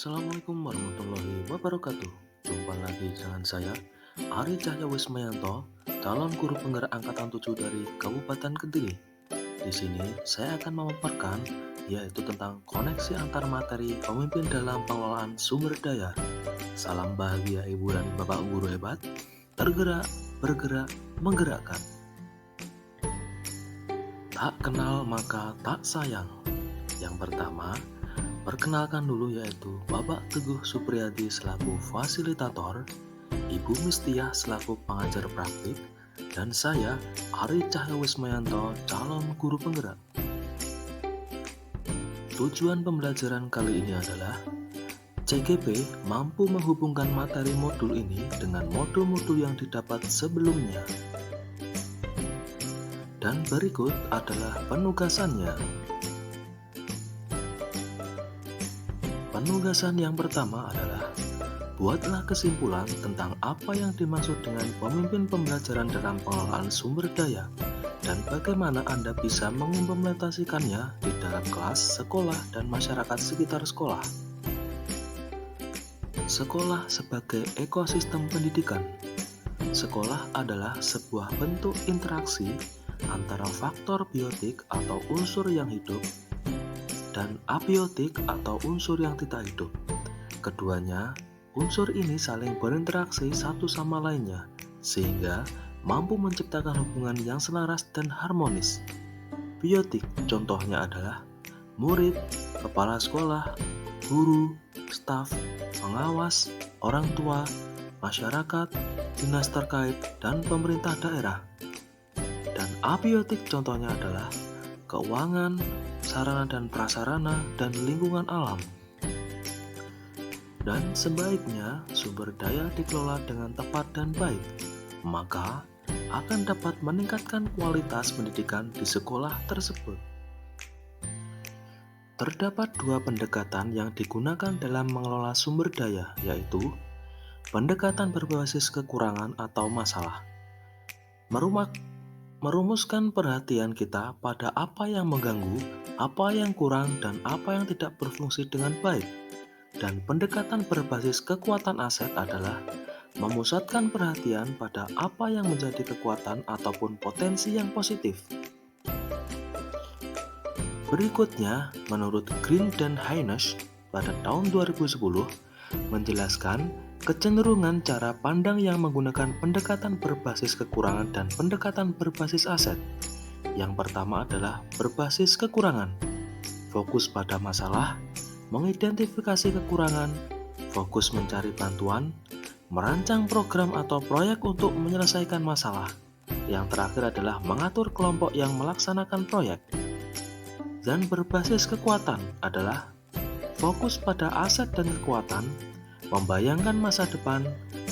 Assalamualaikum warahmatullahi wabarakatuh. Jumpa lagi dengan saya, Ari Cahya Wismayanto, calon guru penggerak angkatan 7 dari Kabupaten Kediri. Di sini saya akan memaparkan yaitu tentang koneksi antar materi pemimpin dalam pengelolaan sumber daya. Salam bahagia Ibu dan Bapak guru hebat, tergerak, bergerak, menggerakkan. Tak kenal maka tak sayang. Yang pertama, perkenalkan dulu yaitu Bapak Teguh Supriyadi selaku fasilitator, Ibu Mistiah selaku pengajar praktik, dan saya Ari Cahya Wismayanto calon guru penggerak. Tujuan pembelajaran kali ini adalah CGP mampu menghubungkan materi modul ini dengan modul-modul yang didapat sebelumnya. Dan berikut adalah penugasannya. Penugasan yang pertama adalah buatlah kesimpulan tentang apa yang dimaksud dengan pemimpin pembelajaran dalam pengelolaan sumber daya dan bagaimana Anda bisa mengimplementasikannya di dalam kelas, sekolah, dan masyarakat sekitar sekolah. Sekolah sebagai ekosistem pendidikan. Sekolah adalah sebuah bentuk interaksi antara faktor biotik atau unsur yang hidup dan abiotik atau unsur yang tidak hidup. Keduanya, unsur ini saling berinteraksi satu sama lainnya, sehingga mampu menciptakan hubungan yang selaras dan harmonis. Biotik contohnya adalah murid, kepala sekolah, guru, staf, pengawas, orang tua, masyarakat, dinas terkait, dan pemerintah daerah. Dan abiotik contohnya adalah keuangan, sarana dan prasarana, dan lingkungan alam. Dan sebaiknya sumber daya dikelola dengan tepat dan baik, maka akan dapat meningkatkan kualitas pendidikan di sekolah tersebut. Terdapat dua pendekatan yang digunakan dalam mengelola sumber daya, yaitu pendekatan berbasis kekurangan atau masalah. Merumuskan perhatian kita pada apa yang mengganggu, apa yang kurang, dan apa yang tidak berfungsi dengan baik. Dan pendekatan berbasis kekuatan aset adalah memusatkan perhatian pada apa yang menjadi kekuatan ataupun potensi yang positif. Berikutnya, menurut Green dan Haines pada tahun 2010, menjelaskan kecenderungan cara pandang yang menggunakan pendekatan berbasis kekurangan dan pendekatan berbasis aset. Yang pertama adalah berbasis kekurangan, fokus pada masalah, mengidentifikasi kekurangan, fokus mencari bantuan, merancang program atau proyek untuk menyelesaikan masalah. Yang terakhir adalah mengatur kelompok yang melaksanakan proyek. Dan berbasis kekuatan adalah fokus pada aset dan kekuatan, membayangkan masa depan,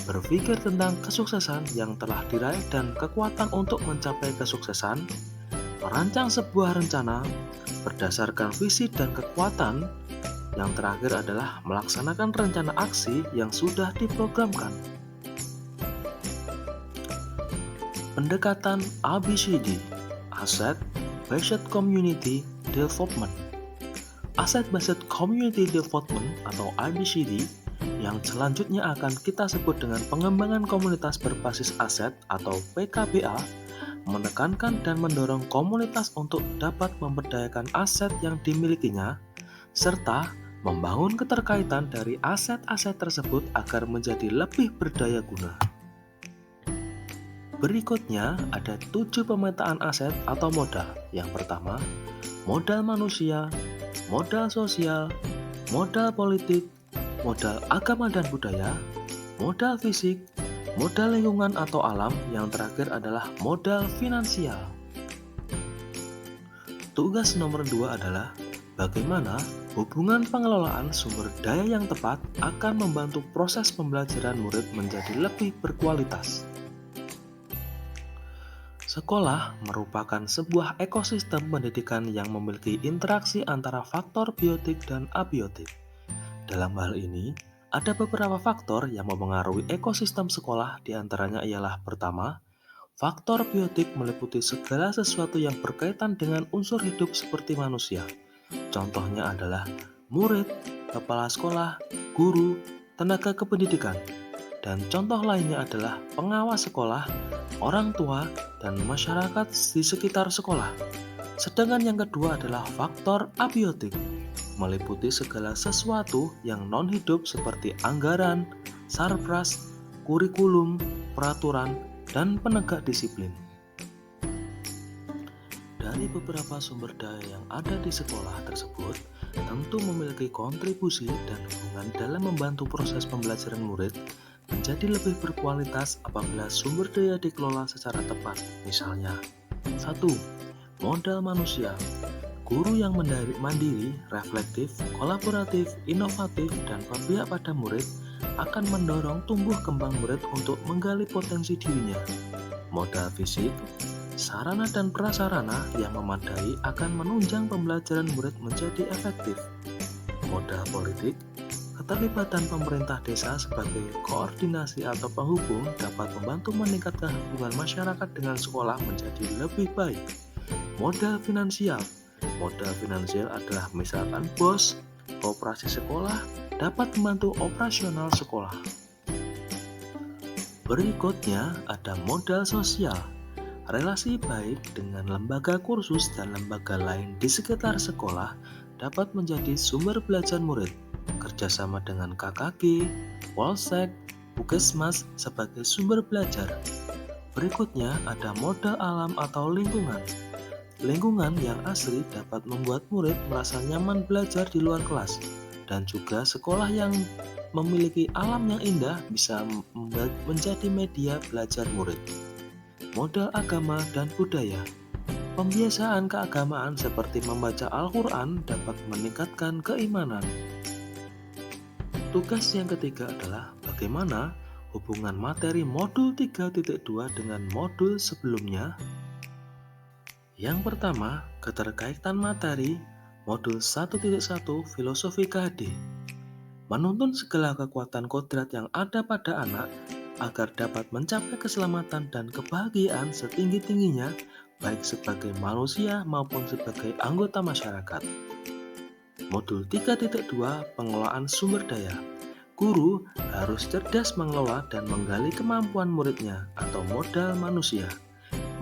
berpikir tentang kesuksesan yang telah diraih dan kekuatan untuk mencapai kesuksesan, merancang sebuah rencana berdasarkan visi dan kekuatan. Yang terakhir adalah melaksanakan rencana aksi yang sudah diprogramkan. Pendekatan ABCD, Asset Based Community Development. Asset Based Community Development atau ABCD yang selanjutnya akan kita sebut dengan pengembangan komunitas berbasis aset atau PKBA, menekankan dan mendorong komunitas untuk dapat memberdayakan aset yang dimilikinya, serta membangun keterkaitan dari aset-aset tersebut agar menjadi lebih berdaya guna. Berikutnya ada 7 pemetaan aset atau modal. Yang pertama, modal manusia, modal sosial, modal politik, modal agama dan budaya, modal fisik, modal lingkungan atau alam, yang terakhir adalah modal finansial. Tugas nomor 2 adalah bagaimana hubungan pengelolaan sumber daya yang tepat akan membantu proses pembelajaran murid menjadi lebih berkualitas. Sekolah merupakan sebuah ekosistem pendidikan yang memiliki interaksi antara faktor biotik dan abiotik. Dalam hal ini, ada beberapa faktor yang mempengaruhi ekosistem sekolah, diantaranya ialah pertama, faktor biotik meliputi segala sesuatu yang berkaitan dengan unsur hidup seperti manusia. Contohnya adalah murid, kepala sekolah, guru, tenaga kependidikan. Dan contoh lainnya adalah pengawas sekolah, orang tua, dan masyarakat di sekitar sekolah. Sedangkan yang kedua adalah faktor abiotik, meliputi segala sesuatu yang non-hidup seperti anggaran, sarpras, kurikulum, peraturan, dan penegak disiplin. Dari beberapa sumber daya yang ada di sekolah tersebut, tentu memiliki kontribusi dan hubungan dalam membantu proses pembelajaran murid menjadi lebih berkualitas apabila sumber daya dikelola secara tepat. Misalnya, 1. Modal manusia. Guru yang mandiri, reflektif, kolaboratif, inovatif, dan berpihak pada murid akan mendorong tumbuh kembang murid untuk menggali potensi dirinya. Modal fisik. Sarana dan prasarana yang memadai akan menunjang pembelajaran murid menjadi efektif. Modal politik. Keterlibatan pemerintah desa sebagai koordinasi atau penghubung dapat membantu meningkatkan hubungan masyarakat dengan sekolah menjadi lebih baik. Modal finansial. Modal finansial adalah misalkan BOS, koperasi sekolah, dapat membantu operasional sekolah. Berikutnya ada modal sosial. Relasi baik dengan lembaga kursus dan lembaga lain di sekitar sekolah dapat menjadi sumber belajar murid. Kerjasama dengan KKG, Polsek, Puskesmas sebagai sumber belajar. Berikutnya ada modal alam atau lingkungan. Lingkungan yang asri dapat membuat murid merasa nyaman belajar di luar kelas, dan juga sekolah yang memiliki alam yang indah bisa menjadi media belajar murid. Modal agama dan budaya. Pembiasaan keagamaan seperti membaca Al-Quran dapat meningkatkan keimanan. Tugas yang ketiga adalah bagaimana hubungan materi modul 3.2 dengan modul sebelumnya. Yang pertama, keterkaitan materi modul 1.1 filosofi KHD. Menuntun segala kekuatan kodrat yang ada pada anak agar dapat mencapai keselamatan dan kebahagiaan setinggi-tingginya baik sebagai manusia maupun sebagai anggota masyarakat. Modul 3.2 pengelolaan sumber daya. Guru harus cerdas mengelola dan menggali kemampuan muridnya atau modal manusia,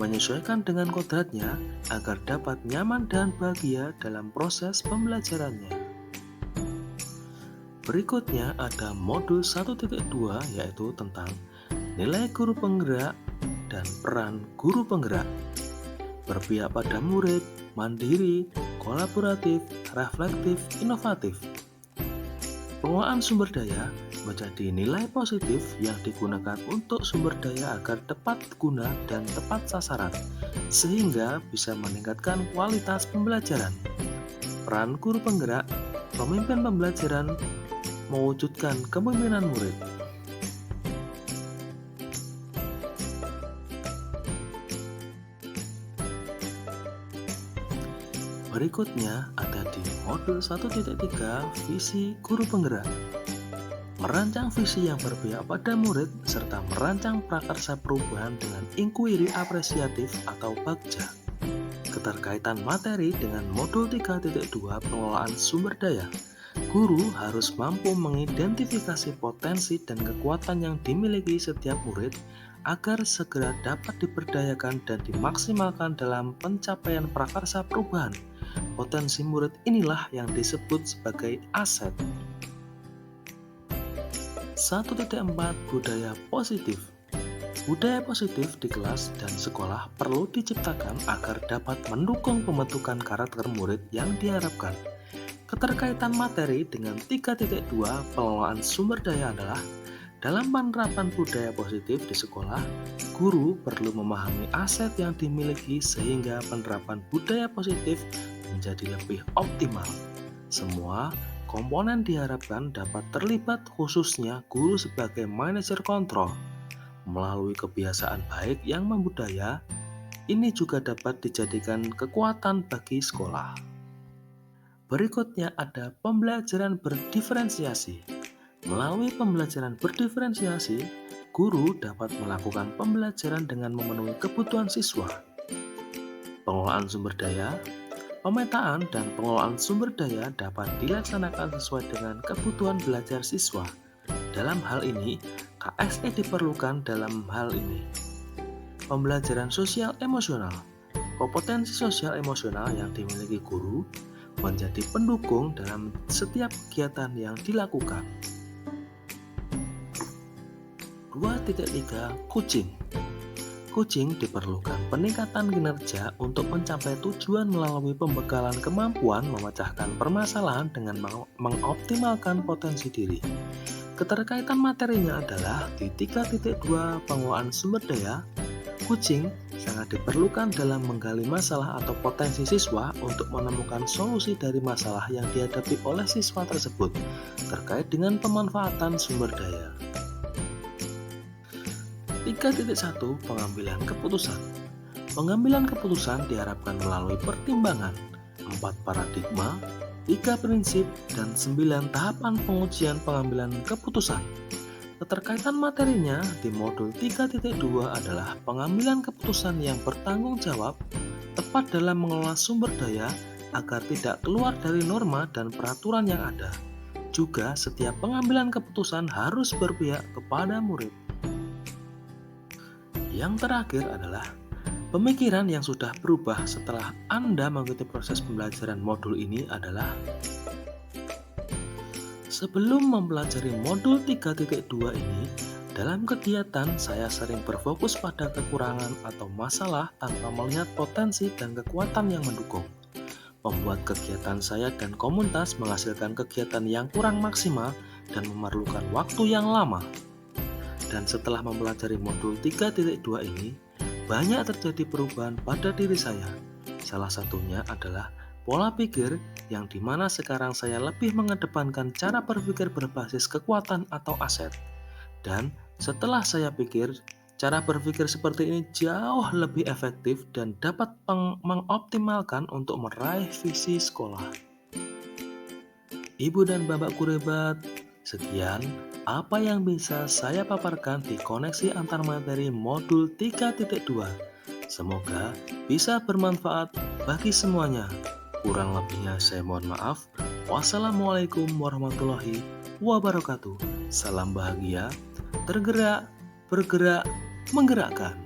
menyesuaikan dengan kodratnya agar dapat nyaman dan bahagia dalam proses pembelajarannya. Berikutnya ada modul 1.2 yaitu tentang nilai guru penggerak dan peran guru penggerak. Berpihak pada murid, mandiri, kolaboratif, reflektif, inovatif. Pengelolaan sumber daya menjadi nilai positif yang digunakan untuk sumber daya agar tepat guna dan tepat sasaran, sehingga bisa meningkatkan kualitas pembelajaran. Peran guru penggerak, pemimpin pembelajaran, mewujudkan kepemimpinan murid. Berikutnya ada di modul 1.3 visi guru penggerak. Merancang visi yang berpihak pada murid serta merancang prakarsa perubahan dengan inquiry apresiatif atau bagja. Keterkaitan materi dengan modul 3.2 pengelolaan sumber daya. Guru harus mampu mengidentifikasi potensi dan kekuatan yang dimiliki setiap murid agar segera dapat diberdayakan dan dimaksimalkan dalam pencapaian prakarsa perubahan. Potensi murid inilah yang disebut sebagai aset. 1.4 Budaya positif. Budaya positif di kelas dan sekolah perlu diciptakan agar dapat mendukung pembentukan karakter murid yang diharapkan. Keterkaitan materi dengan 3.2 pengelolaan sumber daya adalah dalam penerapan budaya positif di sekolah, guru perlu memahami aset yang dimiliki sehingga penerapan budaya positif menjadi lebih optimal. Semua komponen diharapkan dapat terlibat, khususnya guru sebagai manajer kontrol. Melalui kebiasaan baik yang membudaya, ini juga dapat dijadikan kekuatan bagi sekolah. Berikutnya ada pembelajaran berdiferensiasi. Melalui pembelajaran berdiferensiasi, guru dapat melakukan pembelajaran dengan memenuhi kebutuhan siswa. Pengelolaan sumber daya. Pemetaan dan pengelolaan sumber daya dapat dilaksanakan sesuai dengan kebutuhan belajar siswa. Dalam hal ini, KSE diperlukan dalam hal ini. Pembelajaran sosial emosional. Kompetensi sosial emosional yang dimiliki guru menjadi pendukung dalam setiap kegiatan yang dilakukan. 2.3 Coaching. Coaching diperlukan peningkatan kinerja untuk mencapai tujuan melalui pembekalan kemampuan memecahkan permasalahan dengan mengoptimalkan potensi diri. Keterkaitan materinya adalah di 3.2 pengelolaan sumber daya. Coaching sangat diperlukan dalam menggali masalah atau potensi siswa untuk menemukan solusi dari masalah yang dihadapi oleh siswa tersebut terkait dengan pemanfaatan sumber daya. 3.1 Pengambilan keputusan. Pengambilan keputusan diharapkan melalui pertimbangan 4 paradigma, 3 prinsip, dan 9 tahapan pengujian pengambilan keputusan. Keterkaitan materinya di modul 3.2 adalah pengambilan keputusan yang bertanggung jawab, tepat dalam mengelola sumber daya agar tidak keluar dari norma dan peraturan yang ada. Juga setiap pengambilan keputusan harus berpihak kepada murid. Yang terakhir adalah pemikiran yang sudah berubah setelah Anda mengikuti proses pembelajaran modul ini adalah: sebelum mempelajari modul 3.2 ini, dalam kegiatan saya sering berfokus pada kekurangan atau masalah tanpa melihat potensi dan kekuatan yang mendukung. Membuat kegiatan saya dan komunitas menghasilkan kegiatan yang kurang maksimal dan memerlukan waktu yang lama. Dan setelah mempelajari modul 3.2 ini, banyak terjadi perubahan pada diri saya. Salah satunya adalah pola pikir yang dimana sekarang saya lebih mengedepankan cara berpikir berbasis kekuatan atau aset. Dan setelah saya pikir, cara berpikir seperti ini jauh lebih efektif dan dapat mengoptimalkan untuk meraih visi sekolah. Ibu dan Bapak guru hebat, sekian apa yang bisa saya paparkan di koneksi antar materi modul 3.2. Semoga bisa bermanfaat bagi semuanya. Kurang lebihnya saya mohon maaf. Wassalamualaikum warahmatullahi wabarakatuh. Salam bahagia, tergerak, bergerak, menggerakkan.